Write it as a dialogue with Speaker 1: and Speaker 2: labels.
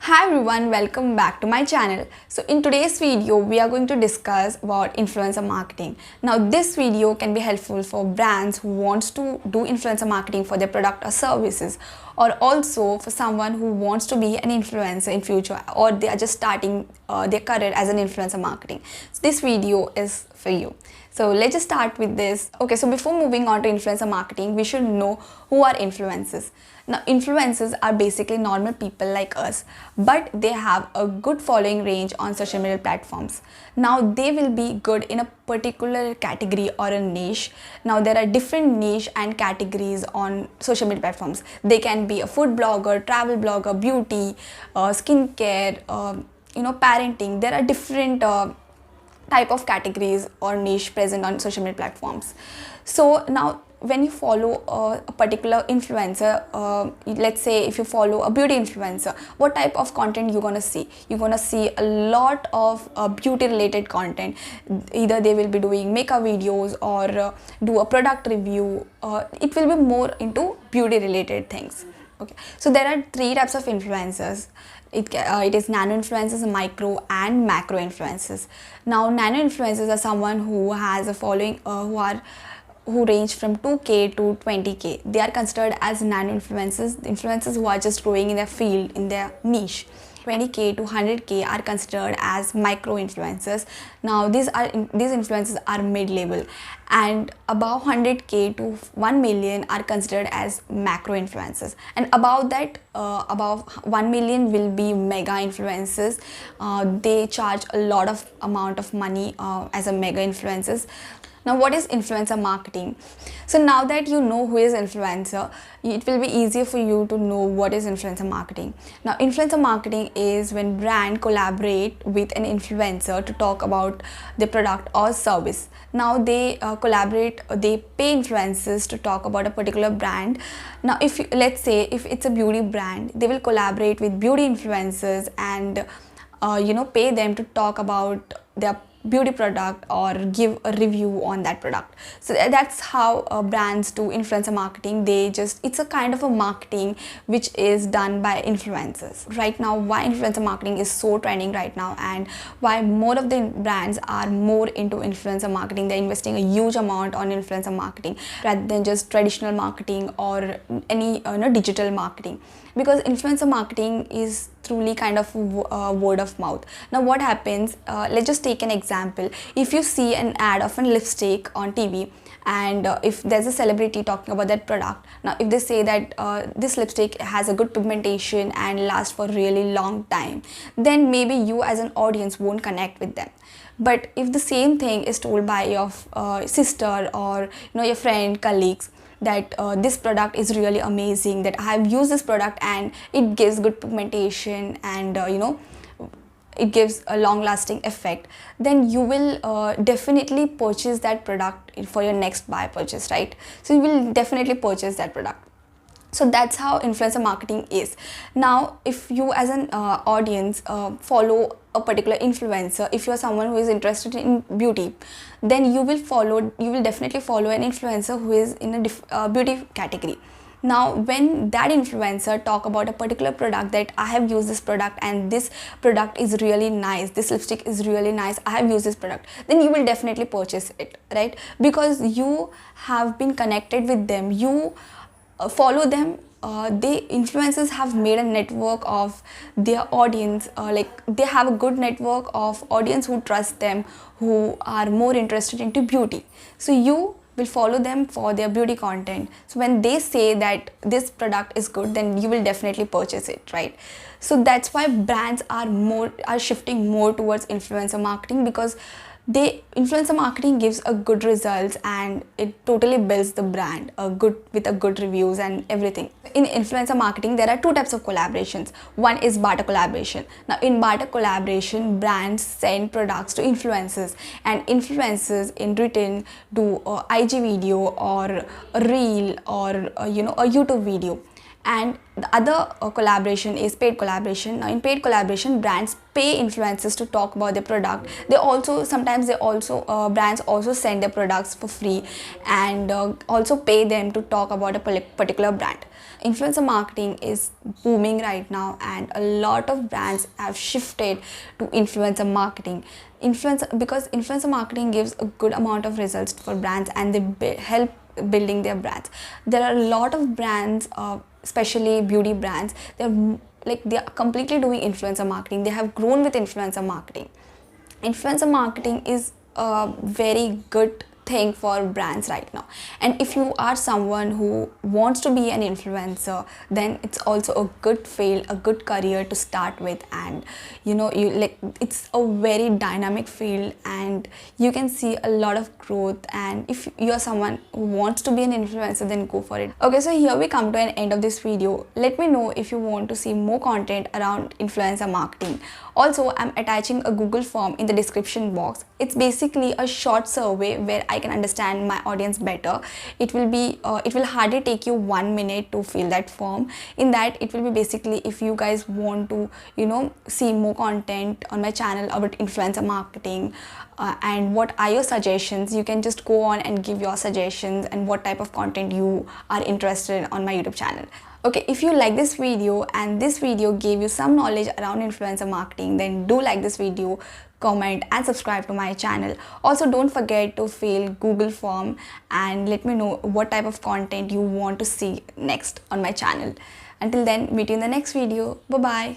Speaker 1: Hi everyone, welcome back to my channel. So in today's video, we are going to discuss about influencer marketing. Now this video can be helpful for brands who wants to do influencer marketing for their product or services, or also for someone who wants to be an influencer in future, or they are just starting their career as an influencer marketing. So this video is for you. So let's just start with this. Okay, so before moving on to influencer marketing, we should know who are influencers. Now, influencers are basically normal people like us, but they have a good following range on social media platforms. Now, they will be good in a particular category or a niche. Now, there are different niche and categories on social media platforms. They can be a food blogger, travel blogger, beauty, skincare, parenting. There are different type of categories or niche present on social media platforms. So now when you follow a particular influencer, let's say if you follow a beauty influencer, what type of content you're gonna see? You're gonna see a lot of beauty related content. Either they will be doing makeup videos or do a product review. It will be more into beauty related things. Okay, so there are three types of influencers. It is nano influencers, micro and macro influencers. Now nano influencers are someone who has a following who range from 2k to 20k. They are considered as nano influencers, influencers who are just growing in their field, in their niche. 20k to 100k are considered as micro influencers. Now these influencers are mid-level, and above 100k to 1 million are considered as macro influencers, and above that, above 1 million will be mega influencers. They charge a lot of amount of money as a mega influencers. Now, what is influencer marketing? So now that you know who is influencer, it will be easier for you to know what is influencer marketing. Now, influencer marketing is when brand collaborate with an influencer to talk about the product or service. Now they collaborate, they pay influencers to talk about a particular brand. Now, let's say if it's a beauty brand, they will collaborate with beauty influencers and pay them to talk about their beauty product or give a review on that product. So that's how brands do influencer marketing. It's a kind of a marketing which is done by influencers. Right now, why influencer marketing is so trending right now, and why more of the brands are more into influencer marketing. They're investing a huge amount on influencer marketing rather than just traditional marketing or any digital marketing, because influencer marketing is truly kind of word of mouth. Now what happens, let's just take an example. If you see an ad of a lipstick on TV, and if there's a celebrity talking about that product, now if they say that this lipstick has a good pigmentation and lasts for a really long time, then maybe you as an audience won't connect with them. But if the same thing is told by your sister or your friend, colleagues, that this product is really amazing, that I have used this product and it gives good pigmentation and it gives a long lasting effect, then you will definitely purchase that product for your next buy purchase, right? So you will definitely purchase that product. So that's how influencer marketing is. Now if you as an audience follow a particular influencer, if you're someone who is interested in beauty, then you will definitely follow an influencer who is in a beauty category. Now when that influencer talk about a particular product, that I have used this product and this product is really nice, this lipstick is really nice, I have used this product, then you will definitely purchase it, right? Because you have been connected with them, you follow them. They influencers have made a network of their audience, like they have a good network of audience who trust them, who are more interested into beauty. So you will follow them for their beauty content. So when they say that this product is good, then you will definitely purchase it, right? So that's why brands are shifting more towards influencer marketing, because influencer marketing gives a good results and it totally builds the brand with a good reviews and everything. In influencer marketing, there are two types of collaborations. One is barter collaboration. Now in barter collaboration, brands send products to influencers, and influencers in return do a IG video or a reel or a YouTube video. And the other collaboration is paid collaboration. Now in paid collaboration, brands pay influencers to talk about their product. Sometimes brands also send their products for free and also pay them to talk about a particular brand. Influencer marketing is booming right now, and a lot of brands have shifted to influencer marketing. Because influencer marketing gives a good amount of results for brands, and they help building their brands. There are a lot of brands, especially beauty brands, they are completely doing influencer marketing. They have grown with influencer marketing. Influencer marketing is a very good thing for brands right now, and if you are someone who wants to be an influencer, then it's also a good field, a good career to start with. And it's a very dynamic field, and you can see a lot of growth. And if you're someone who wants to be an influencer, then go for it. Okay, so here we come to an end of this video. Let me know if you want to see more content around influencer marketing. Also, I'm attaching a Google form in the description box. It's basically a short survey where I can understand my audience better. It will hardly take you 1 minute to fill that form. In that, it will be basically, if you guys want to see more content on my channel about influencer marketing, and what are your suggestions, you can just go on and give your suggestions and what type of content you are interested in on my YouTube channel. Okay, if you like this video and this video gave you some knowledge around influencer marketing, then do like this video, comment and subscribe to my channel. Also, don't forget to fill Google form and let me know what type of content you want to see next on my channel. Until then, meet you in the next video. Bye bye.